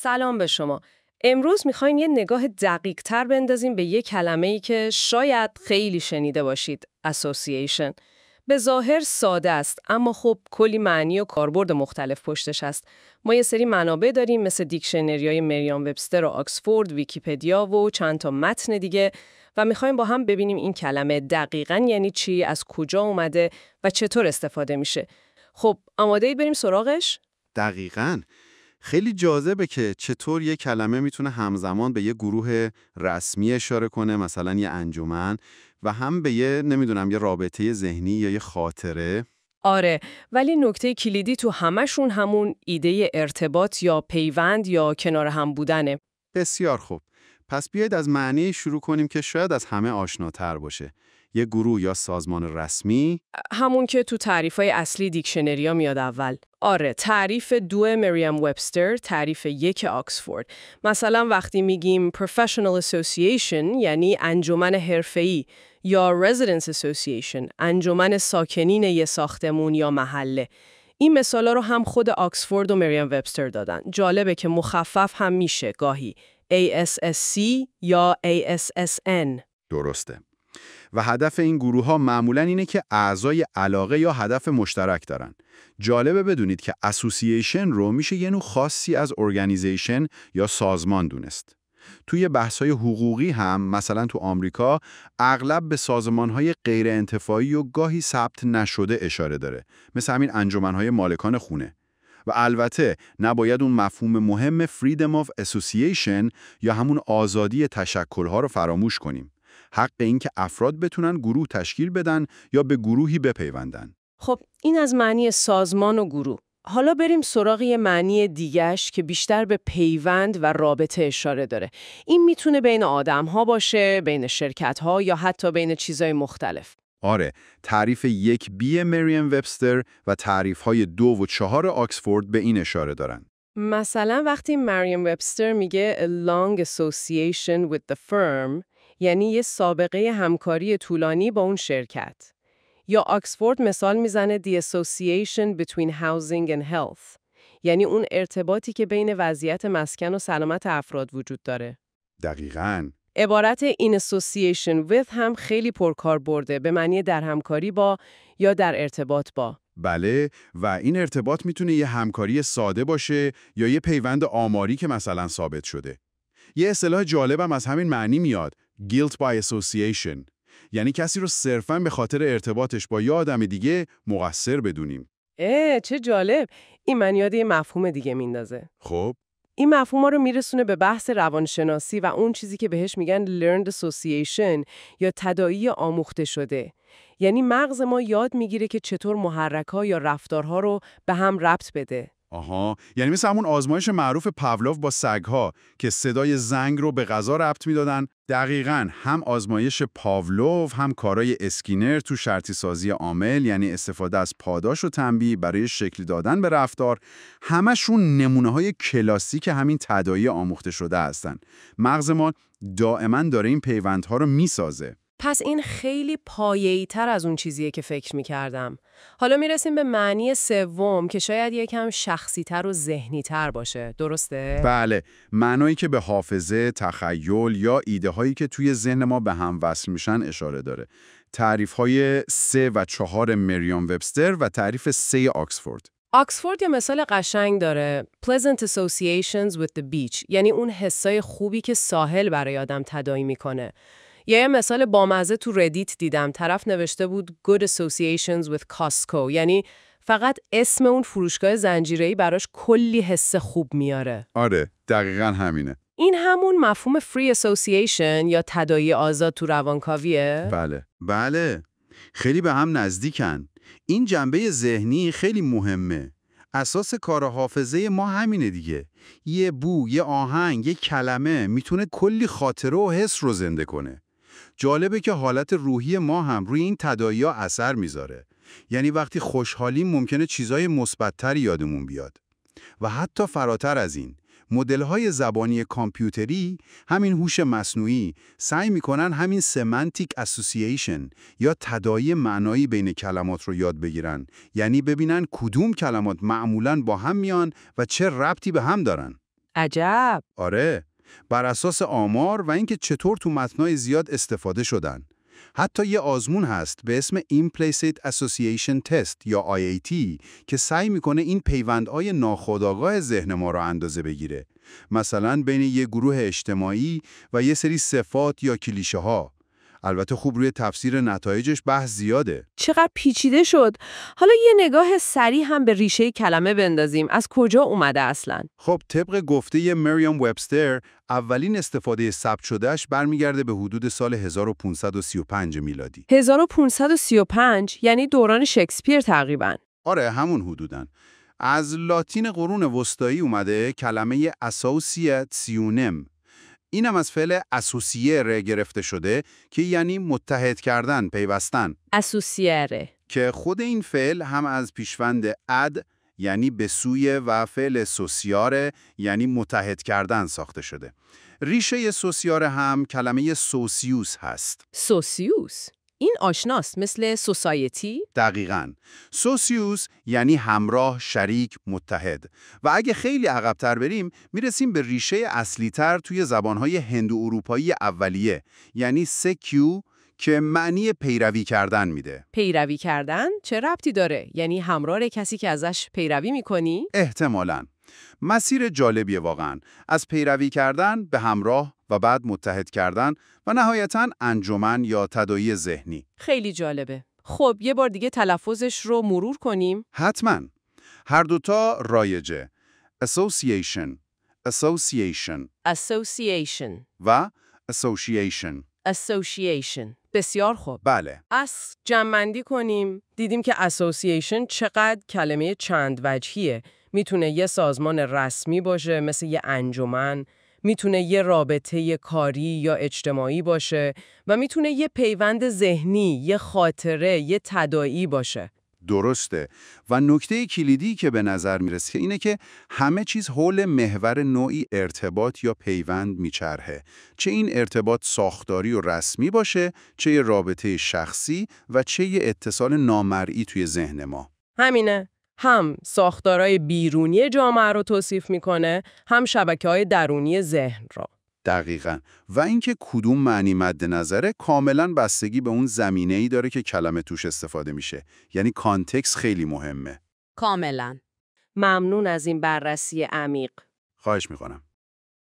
سلام به شما. امروز میخوایم یه نگاه دقیق تر بندازیم به یه کلمه‌ای که شاید خیلی شنیده باشید. association. به ظاهر ساده است، اما خب کلی معنی و کاربرد مختلف پشتش هست. ما یه سری منابع داریم مثل دیکشنری‌های مریام وبستر و آکسفورد، ویکی‌پدیا و چند تا متن دیگه و میخوایم با هم ببینیم این کلمه دقیقاً یعنی چی، از کجا اومده و چطور استفاده میشه. خب آماده اید بریم سراغش؟ دقیقاً. خیلی جالبه که چطور یه کلمه میتونه همزمان به یه گروه رسمی اشاره کنه، مثلا یه انجمن، و هم به یه یه رابطه ذهنی یا یه خاطره. آره، ولی نکته کلیدی تو همشون همون ایده ارتباط یا پیوند یا کنار هم بودنه. بسیار خوب. پس بیایید از معنی شروع کنیم که شاید از همه آشناتر باشه. یه گروه یا سازمان رسمی. همون که تو تعریفای اصلی دیکشنری ها میاد اول. آره، تعریف 2 مریم وبستر، تعریف 1 آکسفورد. مثلا وقتی میگیم professional association یعنی انجمن حرفه‌ای یا residence association انجمن ساکنین یه ساختمون یا محله. این مثالا رو هم خود آکسفورد و مریم وبستر دادن. جالبه که مخفف هم میشه گاهی ASSC یا ASSN. درسته. و هدف این گروه ها معمولاً اینه که اعضای علاقه یا هدف مشترک دارن. جالبه بدونید که اسوسییشن رو میشه یه نوع خاصی از ارگانیزیشن یا سازمان دونست. توی بحث‌های حقوقی هم مثلا تو آمریکا اغلب به سازمان‌های غیر انتفاعی و گاهی ثبت نشده اشاره داره، مثل همین انجمن‌های مالکان خونه. و البته نباید اون مفهوم مهم freedom of association یا همون آزادی تشکل‌ها رو فراموش کنیم. حق این که افراد بتونن گروه تشکیل بدن یا به گروهی بپیوندن. خب این از معنی سازمان و گروه. حالا بریم سراغ یه معنی دیگه‌اش که بیشتر به پیوند و رابطه اشاره داره. این میتونه بین آدم‌ها باشه، بین شرکت‌ها یا حتی بین چیزای مختلف. آره، تعریف 1B مریم وبستر و تعریف‌های 2 و 4 آکسفورد به این اشاره دارن. مثلا وقتی مریم وبستر میگه a long association with the firm یعنی یه سابقه همکاری طولانی با اون شرکت. یا آکسفورد مثال میزنه the association between housing and health یعنی اون ارتباطی که بین وضعیت مسکن و سلامت افراد وجود داره. دقیقاً. عبارت in association with هم خیلی پرکار برده به معنی در همکاری با یا در ارتباط با. بله، و این ارتباط میتونه یه همکاری ساده باشه یا یه پیوند آماری که مثلا ثابت شده. یه اصطلاح جالبم از همین معنی میاد، guilt by association. یعنی کسی رو صرفاً به خاطر ارتباطش با یه آدم دیگه مقصر بدونیم. چه جالب! این من یاد یه مفهوم دیگه میندازه. خب، این مفهوم رو میرسونه به بحث روانشناسی و اون چیزی که بهش میگن learned association یا تداعی آموخته شده. یعنی مغز ما یاد میگیره که چطور محرک‌ها یا رفتارها رو به هم ربط بده. آها، یعنی مثل همون آزمایش معروف پاولوف با سگ‌ها که صدای زنگ رو به غذا ربط میدادن. دقیقاً هم آزمایش پاولوف هم کارای اسکینر تو شرطی سازی عامل، یعنی استفاده از پاداش و تنبیه برای شکل دادن به رفتار، همشون نمونه‌های کلاسیک همین تداعی آموخته شده هستن. مغز ما دائما داره این پیوندها رو میسازه. پس این خیلی پایه‌ای تر از اون چیزیه که فکر می‌کردم. حالا میرسیم به معنی سوم که شاید یکم شخصی‌تر و ذهنی‌تر باشه. درسته؟ بله، معنایی که به حافظه، تخیل یا ایده‌هایی که توی ذهن ما به هم وصل میشن اشاره داره. تعریف‌های 3 و 4 مریم وبستر و تعریف 3 آکسفورد. آکسفورد یه مثال قشنگ داره. Pleasant associations with the beach یعنی اون حسای خوبی که ساحل برای آدم تداعی میکنه. یه مثال بامزه تو ردیت دیدم. طرف نوشته بود Good associations with Costco یعنی فقط اسم اون فروشگاه زنجیره‌ای براش کلی حس خوب میاره. آره، دقیقاً همینه. این همون مفهوم free association یا تداعی آزاد تو روانکاویه؟ بله. خیلی به هم نزدیکن. این جنبه ذهنی خیلی مهمه. اساس کار حافظه ما همینه دیگه. یه بو، یه آهنگ، یه کلمه میتونه کلی خاطره و حس رو زنده کنه. جالبه که حالت روحی ما هم روی این تداعی‌ها اثر میذاره. یعنی وقتی خوشحالیم ممکنه چیزای مثبت‌تری یادمون بیاد. و حتی فراتر از این، مدل‌های زبانی کامپیوتری، همین هوش مصنوعی، سعی می‌کنن همین سمنتیک اسوسییشن یا تداعی معنایی بین کلمات رو یاد بگیرن. یعنی ببینن کدوم کلمات معمولاً با هم میان و چه ربطی به هم دارن. عجب. آره، بر اساس آمار و اینکه چطور تو متنای زیاد استفاده شدن. حتی یه آزمون هست به اسم Implicit Association Test یا IAT که سعی میکنه این پیوندهای ناخودآگاه ذهن ما رو اندازه بگیره. مثلا بین یه گروه اجتماعی و یه سری صفات یا کلیشه ها. البته خوب روی تفسیر نتایجش بحث زیاده. چقدر پیچیده شد. حالا یه نگاه سریع هم به ریشه کلمه بندازیم. از کجا اومده اصلاً؟ خب طبق گفته مریم وبستر اولین استفاده ثبت شدهش برمیگرده به حدود سال 1535 میلادی. 1535 یعنی دوران شکسپیر تقریباً. آره همون حدودن. از لاتین قرون وسطایی اومده کلمه اسوسیاسیونم. اینم از فعل اسوسیره گرفته شده که یعنی متحد کردن، پیوستن. اسوسیره. که خود این فعل هم از پیشوند اد یعنی به سوی و فعل سوسیاره یعنی متحد کردن ساخته شده. ریشه سوسیاره هم کلمه سوسیوس هست. سوسیوس؟ این آشناست، مثل سوسایتی؟ دقیقاً. سوسیوس یعنی همراه، شریک، متحد. و اگه خیلی عقب‌تر بریم میرسیم به ریشه اصلی‌تر توی زبان‌های هندو-اروپایی اولیه، یعنی سکیو که معنی پیروی کردن میده. پیروی کردن؟ چه ربطی داره؟ یعنی همراه کسی که ازش پیروی میکنی؟ احتمالاً. مسیر جالبیه واقعاً. از پیروی کردن به همراه و بعد متحد کردن و نهایتاً انجمن یا تداعی ذهنی. خیلی جالبه. خب یه بار دیگه تلفظش رو مرور کنیم. حتماً. هر دوتا رایجه. Association، Association Association. و Association. Association. بسیار خوب. بله. جمع‌بندی کنیم. دیدیم که Association چقدر کلمه چند وجهیه. میتونه یه سازمان رسمی باشه مثل یه انجمن، میتونه یه رابطه کاری یا اجتماعی باشه و میتونه یه پیوند ذهنی، یه خاطره، یه تداعی باشه. درسته. و نکته کلیدی که به نظر میرسه اینه که همه چیز حول محور نوعی ارتباط یا پیوند میچرخه. چه این ارتباط ساختاری و رسمی باشه، چه یه رابطه شخصی و چه یه اتصال نامرئی توی ذهن ما. همینه. هم ساختارهای بیرونی جامعه رو توصیف میکنه، هم شبکه‌های درونی ذهن رو. دقیقاً. و اینکه کدوم معنی مد نظره کاملاً بستگی به اون زمینه‌ای داره که کلمه توش استفاده میشه. یعنی کانتکست خیلی مهمه. کاملاً. ممنون از این بررسی عمیق. خواهش میکنم.